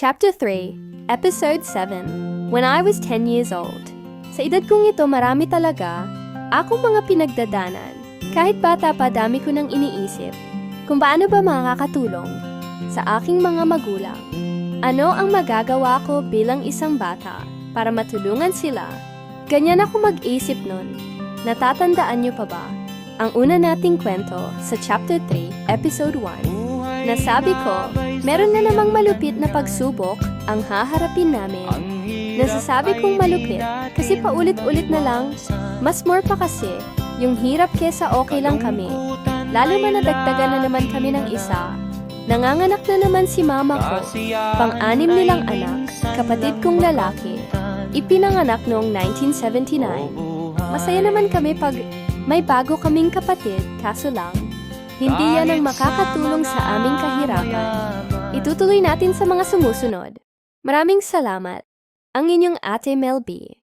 Chapter 3, Episode 7. When I was 10 years old. Sa edad kong ito, marami talaga akong mga pinagdadanan. Kahit bata pa, dami ko nang iniisip kung paano ba makakatulong sa aking mga magulang. Ano ang magagawa ko bilang isang bata para matulungan sila? Ganyan ako mag-isip nun. Natatandaan niyo pa ba ang una nating kwento sa Chapter 3, Episode 1? Nasabi ko, meron na namang malupit na pagsubok ang haharapin namin. Nasasabi kong malupit kasi paulit-ulit na lang, mas more pa kasi yung hirap kesa okay lang kami. Lalo man nadagdagan na naman kami ng isa. Nanganganak na naman si mama ko, pang-anim nilang anak, kapatid kong lalaki. Ipinanganak noong 1979. Masaya naman kami pag may bago kaming kapatid, kaso lang, hindi yan ang makakatulong sa aming kahirapan. Itutuloy natin sa mga sumusunod. Maraming salamat. Ang inyong Ate Mel B.